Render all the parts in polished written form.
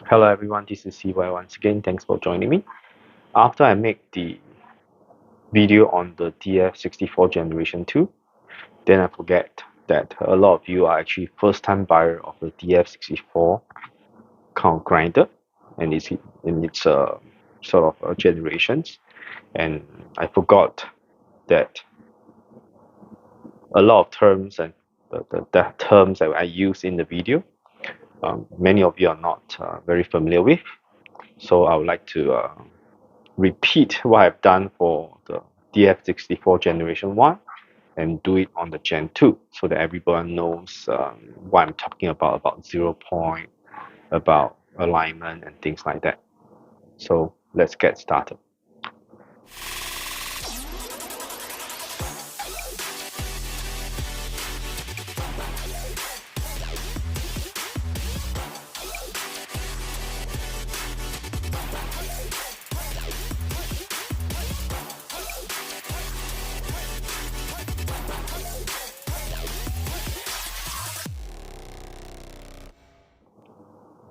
Hello everyone, this is CY once again. Thanks for joining me. After I make the video on the DF64 Generation 2, then I forget that a lot of you are actually first time buyer of the DF64 count grinder and its sort of generations. And I forgot that a lot of terms and the terms that I use in the video, many of you are not very familiar with. So I would like to repeat what I've done for the DF64 Generation 1 and do it on the Gen 2 so that everyone knows what I'm talking about 0 point, about alignment and things like that. So let's get started.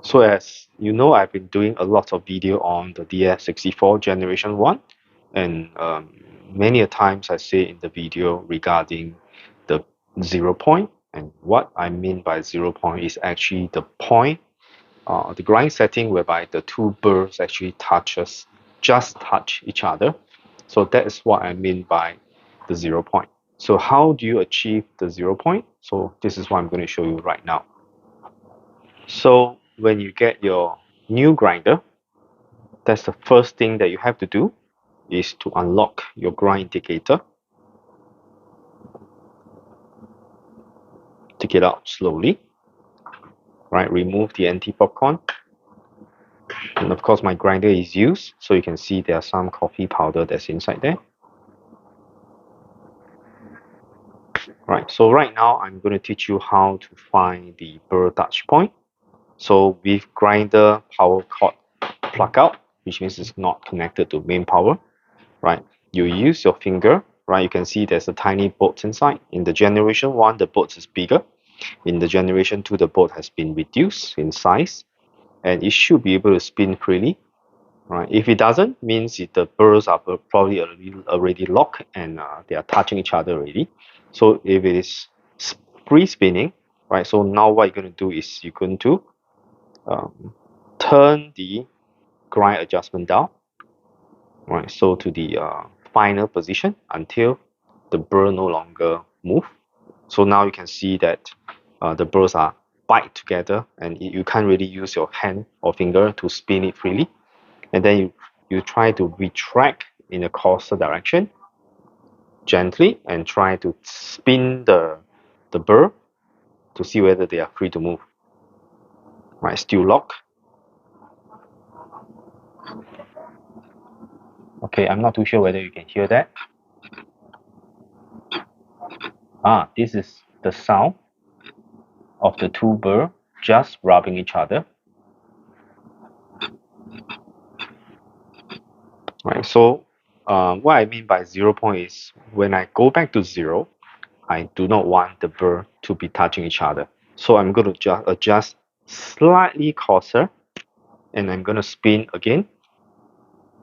So as you know, I've been doing a lot of video on the DF64 Generation 1 and many a times I say in the video regarding the 0 point, and what I mean by 0 point is actually the point, the grind setting whereby the two burrs actually just touch each other. So that is what I mean by the 0 point. So how do you achieve the 0 point? So this is what I'm going to show you right now. So when you get your new grinder, that's the first thing that you have to do is to unlock your grind indicator. Take it out slowly, right? Remove the anti-popcorn. And of course my grinder is used, so you can see there's some coffee powder that's inside there. Right, so right now I'm going to teach you how to find the burr touch point. So with grinder power cord plug out, which means it's not connected to main power, right? You use your finger, right? You can see there's a tiny bolt inside. In the Generation 1, the bolt is bigger. In the Generation 2, the bolt has been reduced in size, and it should be able to spin freely. Right? If it doesn't, means the burrs are probably already locked and they are touching each other already. So if it is free spinning, right? So now what you're going to do is you're going to turn the grind adjustment down, right? So to the final position until the burr no longer move. So now you can see that the burrs are bite together, and you can't really use your hand or finger to spin it freely. And then you try to retract in a coarser direction gently and try to spin the burr to see whether they are free to move. Right, still lock. Okay, I'm not too sure whether you can hear that. This is the sound of the two burr just rubbing each other. Right, so what I mean by 0 point is when I go back to 0, I do not want the burr to be touching each other. So I'm going to just adjust slightly coarser, and I'm going to spin again.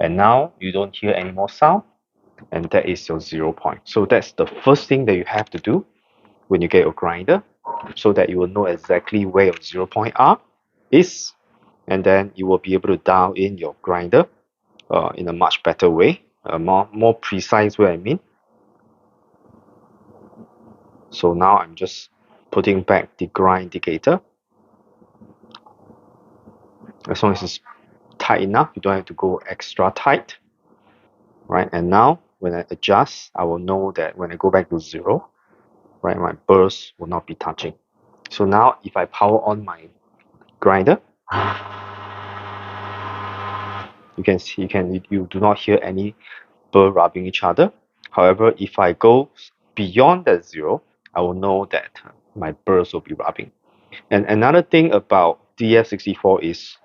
And now you don't hear any more sound, and that is your 0 point. So that's the first thing that you have to do when you get your grinder, so that you will know exactly where your 0 point is, and then you will be able to dial in your grinder in a much better way, a more precise way, I mean. So now I'm just putting back the grind indicator. As long as it's tight enough, you don't have to go extra tight, right? And now when I adjust, I will know that when I go back to 0, right, my burrs will not be touching. So now if I power on my grinder, you can see you do not hear any burr rubbing each other. However, if I go beyond that 0, I will know that my burrs will be rubbing. And another thing about DF64 is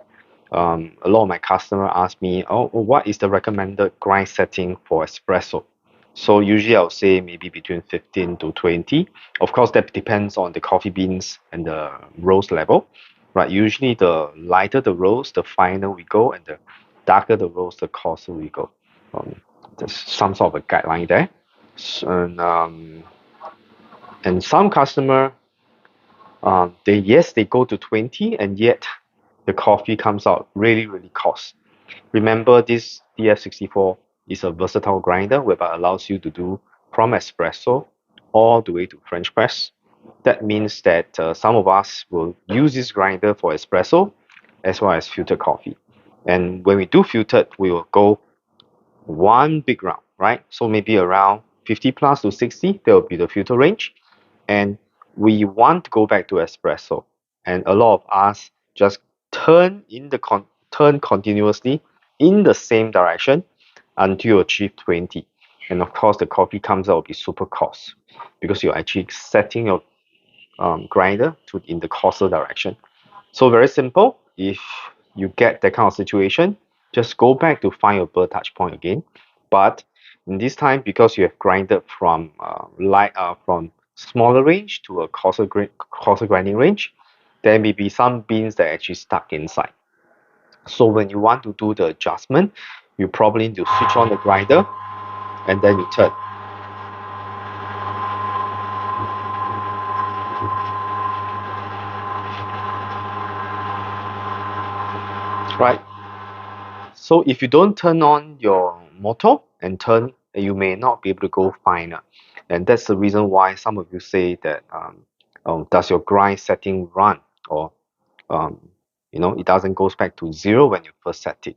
a lot of my customers ask me, what is the recommended grind setting for espresso? So usually I'll say maybe between 15 to 20. Of course, that depends on the coffee beans and the roast level, right? Usually the lighter the rows, the finer we go, and the darker the rows, the coarser we go. There's some sort of a guideline there. And some customer, they go to 20, and yet the coffee comes out really coarse. Remember, this DF64 is a versatile grinder whereby it allows you to do from espresso all the way to French press. That means that some of us will use this grinder for espresso as well as filtered coffee. And when we do filtered, we will go one big round, right? So maybe around 50 plus to 60, there will be the filter range. And we want to go back to espresso. And a lot of us just turn continuously in the same direction until you achieve 20. And of course, the coffee comes out will be super coarse because you're actually setting your grinder in the coarser direction. So very simple. If you get that kind of situation, just go back to find your burr touch point again. But in this time, because you have grinded from from smaller range to a coarser grinding range, there may be some beans that are actually stuck inside. So when you want to do the adjustment, you probably need to switch on the grinder and then you turn. Right? So if you don't turn on your motor and turn, you may not be able to go finer. And that's the reason why some of you say that does your grind setting run, or um, it doesn't goes back to zero when you first set it.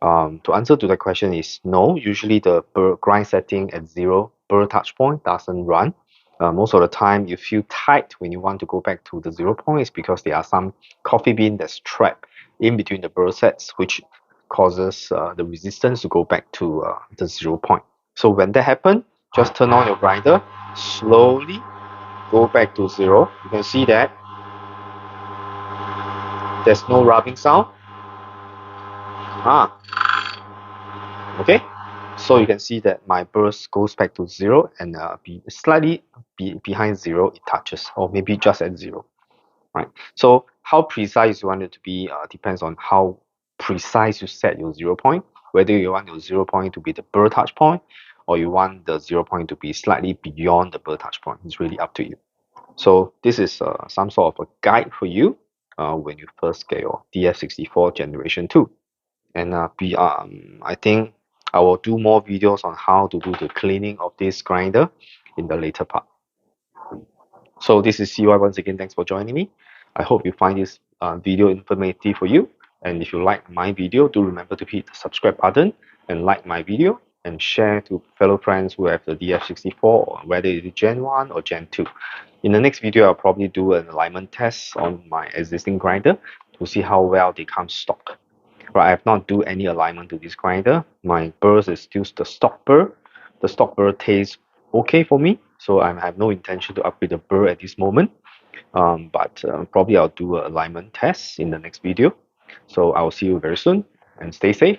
To answer to that question is no. Usually the grind setting at zero burr touch point doesn't run. Most of the time you feel tight when you want to go back to the 0 point is because there are some coffee bean that's trapped in between the burr sets, which causes the resistance to go back to the 0 point. So when that happens, just turn on your grinder, slowly go back to zero. You can see that there's no rubbing sound. Okay, so you can see that my burst goes back to zero, and slightly behind zero it touches, or maybe just at zero, right? So how precise you want it to be depends on how precise you set your 0 point, whether you want your 0 point to be the burr touch point or you want the 0 point to be slightly beyond the burr touch point. It's really up to you. So this is some sort of a guide for you when you first get your DF64 Generation 2. And I think I will do more videos on how to do the cleaning of this grinder in the later part. So this is CY once again. Thanks for joining me. I hope you find this video informative for you. And if you like my video, do remember to hit the subscribe button and like my video and share to fellow friends who have the DF64, or whether it's Gen 1 or Gen 2. In the next video, I'll probably do an alignment test on my existing grinder to see how well they come stock. Right, I have not do any alignment to this grinder. My burrs is still the stock burr. The stock burr tastes okay for me, so I have no intention to upgrade the burr at this moment. But probably I'll do an alignment test in the next video. So I'll see you very soon, and stay safe.